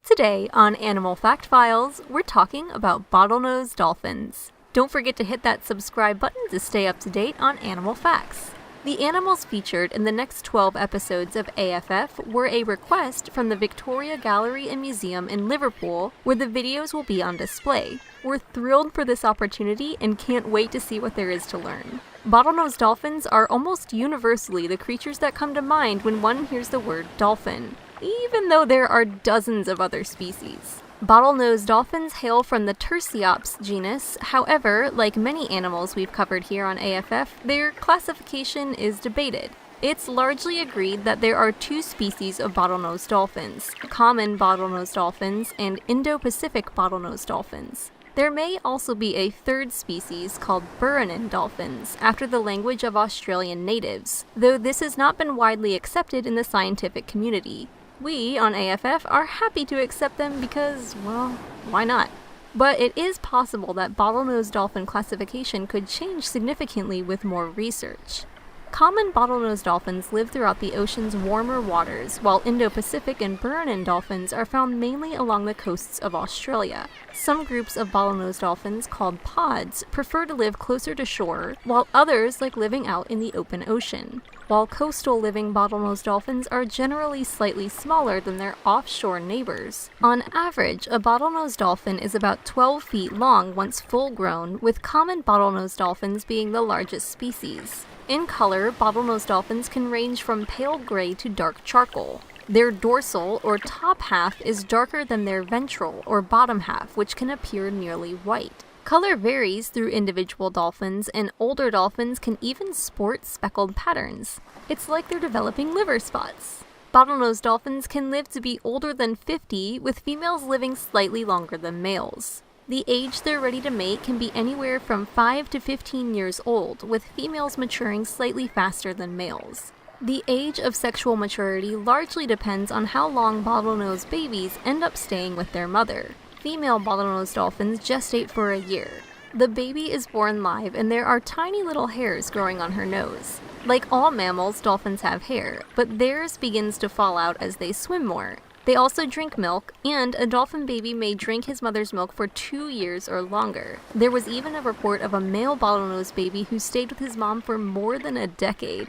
Today on Animal Fact Files, we're talking about bottlenose dolphins. Don't forget to hit that subscribe button to stay up to date on animal facts. The animals featured in the next 12 episodes of AFF were a request from the Victoria Gallery and Museum in Liverpool, where the videos will be on display. We're thrilled for this opportunity and can't wait to see what there is to learn. Bottlenose dolphins are almost universally the creatures that come to mind when one hears the word dolphin, even though there are dozens of other species. Bottlenose dolphins hail from the Tursiops genus. However, like many animals we've covered here on AFF, their classification is debated. It's largely agreed that there are two species of bottlenose dolphins, common bottlenose dolphins and Indo-Pacific bottlenose dolphins. There may also be a third species called Burranen dolphins, after the language of Australian natives, though this has not been widely accepted in the scientific community. We, on AFF, are happy to accept them because, well, why not? But it is possible that bottlenose dolphin classification could change significantly with more research. Common bottlenose dolphins live throughout the ocean's warmer waters, while Indo-Pacific and Burranen dolphins are found mainly along the coasts of Australia. Some groups of bottlenose dolphins, called pods, prefer to live closer to shore, while others like living out in the open ocean. While coastal living bottlenose dolphins are generally slightly smaller than their offshore neighbors. On average, a bottlenose dolphin is about 12 feet long once full-grown, with common bottlenose dolphins being the largest species. In color, bottlenose dolphins can range from pale gray to dark charcoal. Their dorsal, or top half, is darker than their ventral, or bottom half, which can appear nearly white. Color varies through individual dolphins, and older dolphins can even sport speckled patterns. It's like they're developing liver spots. Bottlenose dolphins can live to be older than 50, with females living slightly longer than males. The age they're ready to mate can be anywhere from 5 to 15 years old, with females maturing slightly faster than males. The age of sexual maturity largely depends on how long bottlenose babies end up staying with their mother. Female bottlenose dolphins gestate for a year. The baby is born live and there are tiny little hairs growing on her nose. Like all mammals, dolphins have hair, but theirs begins to fall out as they swim more. They also drink milk, and a dolphin baby may drink his mother's milk for 2 years or longer. There was even a report of a male bottlenose baby who stayed with his mom for more than a decade.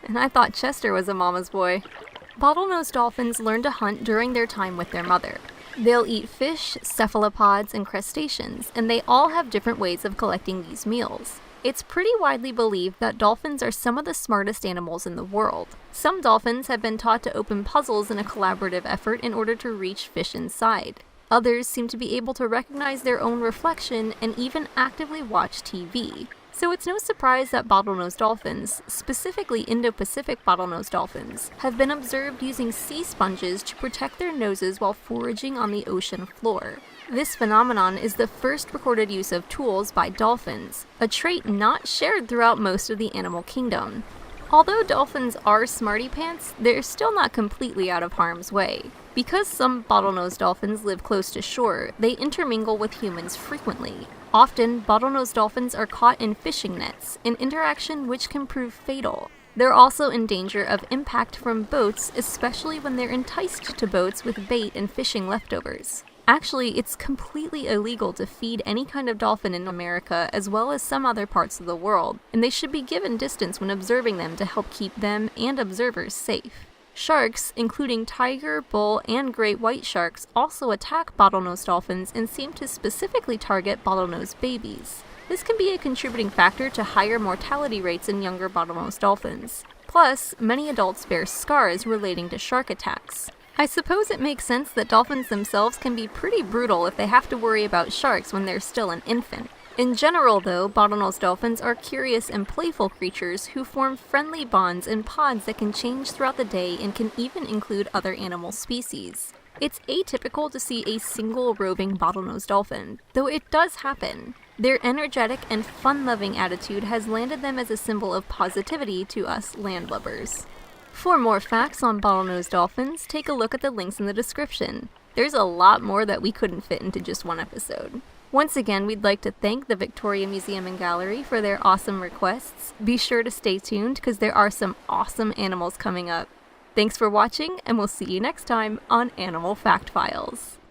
And I thought Chester was a mama's boy. Bottlenose dolphins learn to hunt during their time with their mother. They'll eat fish, cephalopods, and crustaceans, and they all have different ways of collecting these meals. It's pretty widely believed that dolphins are some of the smartest animals in the world. Some dolphins have been taught to open puzzles in a collaborative effort in order to reach fish inside. Others seem to be able to recognize their own reflection and even actively watch TV. So it's no surprise that bottlenose dolphins, specifically Indo-Pacific bottlenose dolphins, have been observed using sea sponges to protect their noses while foraging on the ocean floor. This phenomenon is the first recorded use of tools by dolphins, a trait not shared throughout most of the animal kingdom. Although dolphins are smarty pants, they're still not completely out of harm's way. Because some bottlenose dolphins live close to shore, they intermingle with humans frequently. Often, bottlenose dolphins are caught in fishing nets, an interaction which can prove fatal. They're also in danger of impact from boats, especially when they're enticed to boats with bait and fishing leftovers. Actually, it's completely illegal to feed any kind of dolphin in America as well as some other parts of the world, and they should be given distance when observing them to help keep them and observers safe. Sharks, including tiger, bull, and great white sharks, also attack bottlenose dolphins and seem to specifically target bottlenose babies. This can be a contributing factor to higher mortality rates in younger bottlenose dolphins. Plus, many adults bear scars relating to shark attacks. I suppose it makes sense that dolphins themselves can be pretty brutal if they have to worry about sharks when they're still an infant. In general, though, bottlenose dolphins are curious and playful creatures who form friendly bonds in pods that can change throughout the day and can even include other animal species. It's atypical to see a single roving bottlenose dolphin, though it does happen. Their energetic and fun-loving attitude has landed them as a symbol of positivity to us landlubbers. For more facts on bottlenose dolphins, take a look at the links in the description. There's a lot more that we couldn't fit into just one episode. Once again, we'd like to thank the Victoria Museum and Gallery for their awesome requests. Be sure to stay tuned because there are some awesome animals coming up. Thanks for watching, and we'll see you next time on Animal Fact Files.